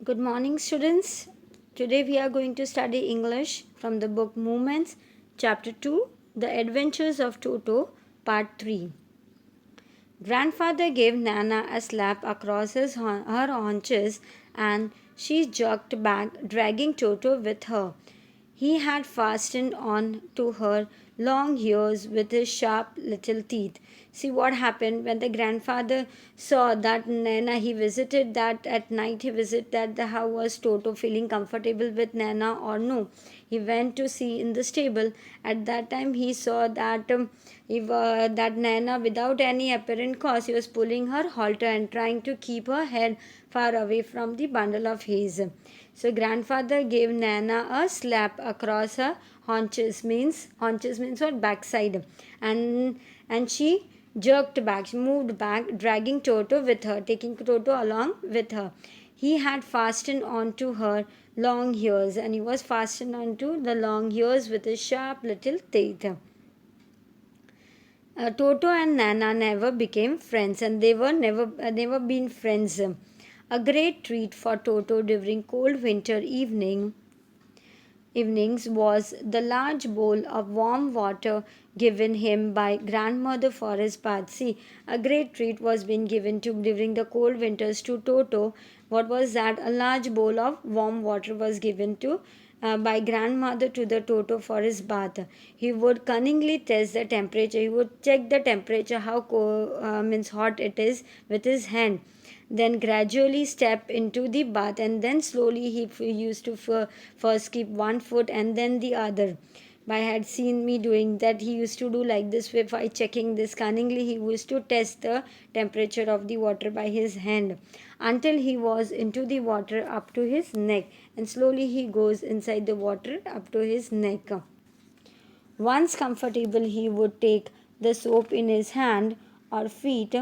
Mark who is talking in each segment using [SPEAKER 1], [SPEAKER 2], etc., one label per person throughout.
[SPEAKER 1] Good morning, students. Today we are going to study English from the book Movements, Chapter 2, The Adventures of Toto, Part 3. Grandfather gave Nana a slap across her haunches and she jerked back, dragging Toto with her. He had fastened on to her long ears with his sharp little teeth. See what happened when the grandfather saw that Nana, he visited that at night, he visited that the how was Toto feeling comfortable with Nana or no. He went to see in the stable. At that time, he saw that that Nana, without any apparent cause, he was pulling her halter and trying to keep her head far away from the bundle of haze. So grandfather gave Nana a slap across her haunches means what, backside, and she jerked back, she moved back, dragging Toto with her, taking Toto along with her. He had fastened onto her long ears, and he was fastened onto the long ears with his sharp little teeth. Toto and Nana never became friends, and they were never been friends. A great treat for Toto during cold winter evenings was the large bowl of warm water given him by grandmother for his bath. See, a great treat was being given to during the cold winters to Toto. What was that? A large bowl of warm water was given to by grandmother to the Toto for his bath. He would cunningly test the temperature. He would check the temperature, how means hot it is, with his hand, then gradually step into the bath, and then slowly he used to first keep one foot and then the other. I had seen me doing that. He used to do like this by checking this cunningly. He used to test the temperature of the water by his hand until he was into the water up to his neck, and slowly he goes inside the water up to his neck. Once comfortable, he would take the soap in his hand or feet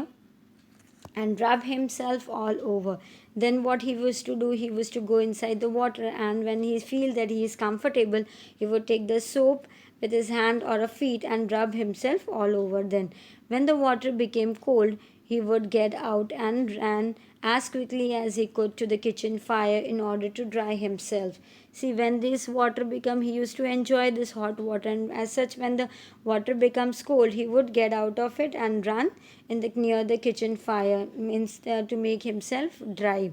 [SPEAKER 1] and rub himself all over. Then what he was to do, he was to go inside the water, and when he feel that he is comfortable, he would take the soap with his hand or a feet and rub himself all over. Then when the water became cold, he would get out and ran as quickly as he could to the kitchen fire in order to dry himself. See, when this water become, he used to enjoy this hot water, and as such, when the water becomes cold, he would get out of it and run in the near the kitchen fire, means to make himself dry.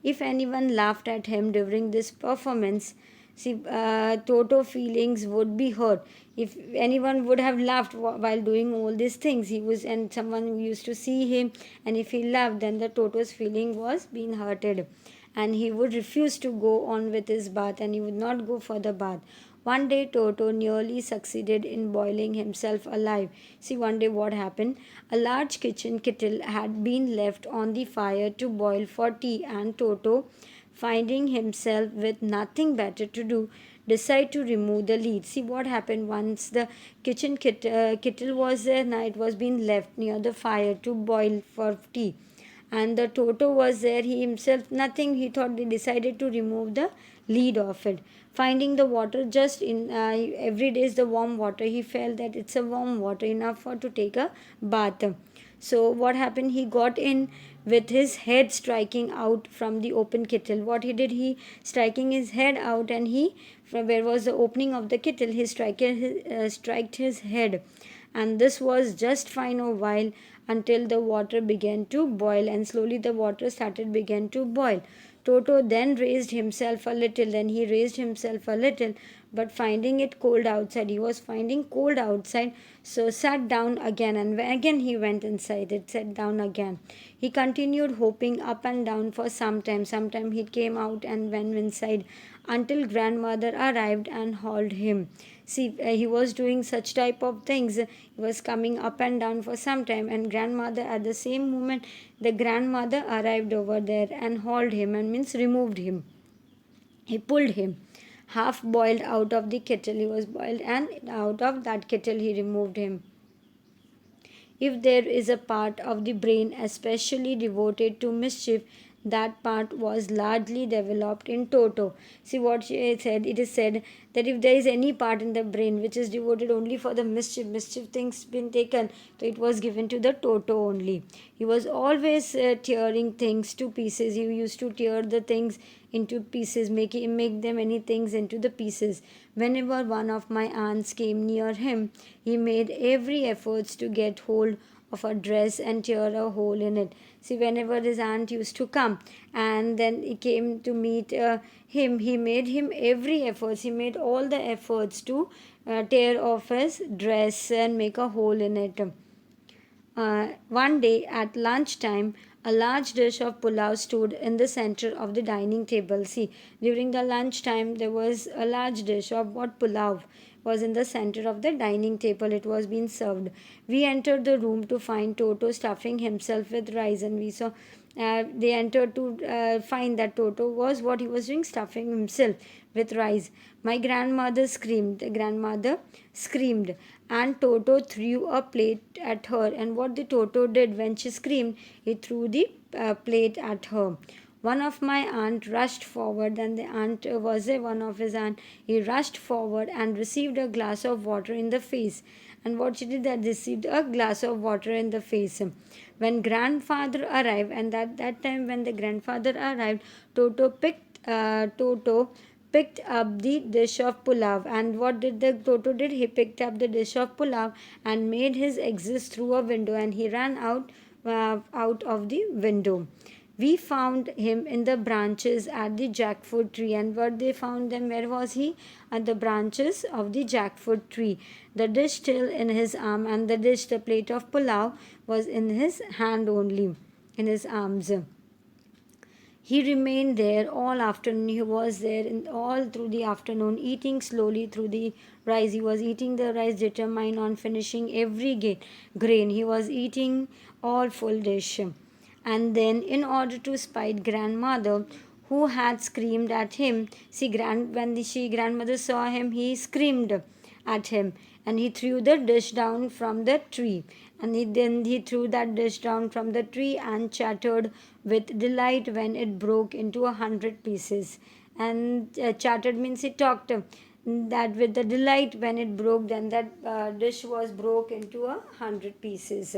[SPEAKER 1] If anyone laughed at him during this performance, see, Toto feelings would be hurt. If anyone would have laughed while doing all these things, he was, and someone used to see him, and if he laughed, then the Toto's feeling was being hurted, and he would refuse to go on with his bath, and he would not go for the bath. One day, Toto nearly succeeded in boiling himself alive. See, one day what happened? A large kitchen kettle had been left on the fire to boil for tea, and Toto, finding himself with nothing better to do, decided to remove the lid. See what happened once the kettle was there. Now it was being left near the fire to boil for tea, and the Toto was there. He himself nothing. He thought, they decided to remove the lid of it. Finding the water just in every day is the warm water. He felt that it's a warm water enough for to take a bath. So what happened? He got in with his head striking out from the open kettle. What he did, he striking his head out, and he, from where was the opening of the kettle, he striked his head, and this was just fine a while until the water began to boil, and slowly the water started began to boil. Toto then raised himself a little, then he raised himself a little, but finding it cold outside, he was finding cold outside, so sat down again, and again he went inside it, sat down again. He continued hopping up and down for some time. Sometime he came out and went inside until grandmother arrived and hauled him. See, he was doing such type of things. He was coming up and down for some time, and grandmother, at the same moment, the grandmother arrived over there and hauled him, and means removed him. He pulled him half boiled out of the kettle. He was boiled, and out of that kettle he removed him. If there is a part of the brain especially devoted to mischief, that part was largely developed in Toto. See what she said. It is said that if there is any part in the brain which is devoted only for the mischief things been taken, so it was given to the Toto only. He was always tearing things to pieces. He used to tear the things into pieces, make them many things into the pieces. Whenever one of my aunts came near him, he made every efforts to get hold of a dress and tear a hole in it. See, whenever his aunt used to come and then he came to meet him, he made him every efforts. He made all the efforts to tear off his dress and make a hole in it. One day at lunchtime, a large dish of pulao stood in the center of the dining table. See, during the lunchtime, there was a large dish of what pulao was in the center of the dining table. It was being served. We entered the room to find Toto stuffing himself with rice, and we saw they entered to find that Toto was what he was doing, stuffing himself with rice. My grandmother screamed. The grandmother screamed, and Toto threw a plate at her. And what the Toto did when she screamed, he threw the plate at her. One of my aunt rushed forward, and the aunt was one of his aunt. He rushed forward and received a glass of water in the face. And what she did, that received a glass of water in the face. When grandfather arrived, and that time when the grandfather arrived, Toto picked up the dish of pulao. And what did the Toto did? He picked up the dish of pulao and made his exit through a window, and he ran out of the window. We found him in the branches at the jackfruit tree. And what they found them, where was he? At the branches of the jackfruit tree. The dish still in his arm, and the plate of pulao, was in his hand only, in his arms. He remained there all afternoon. He was there all through the afternoon, eating slowly through the rice. He was eating the rice, determined on finishing every grain. He was eating all full dish. And then, in order to spite grandmother, who had screamed at him, when grandmother saw him, he screamed at him, and he threw the dish down from the tree. And then he threw that dish down from the tree and chattered with delight when it broke into 100 pieces. And chattered means he talked, that with the delight when it broke, then that dish was broke into 100 pieces.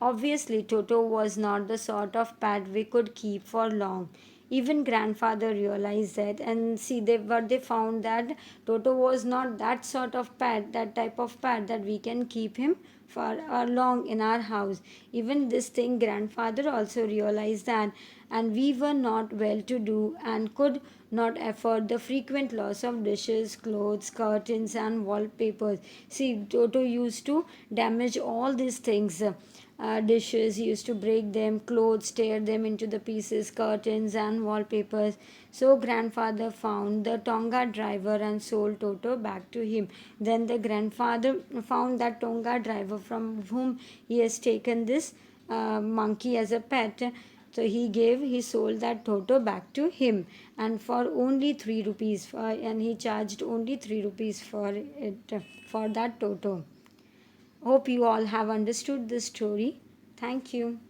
[SPEAKER 1] Obviously, Toto was not the sort of pet we could keep for long. Even grandfather realized that, and see, they found that Toto was not that sort of pet, that type of pet that we can keep him for long in our house. Even this thing, grandfather also realized that, and we were not well to do and could not afford the frequent loss of dishes, clothes, curtains, and wallpapers. See, Toto used to damage all these things. Dishes, he used to break them, clothes, tear them into the pieces, curtains, and wallpapers. So grandfather found the Tonga driver and sold Toto back to him. Then the grandfather found that Tonga driver from whom he has taken this monkey as a pet. So he sold that Toto back to him, and for only 3 rupees, and he charged only 3 rupees for it, for that Toto. Hope you all have understood this story. Thank you.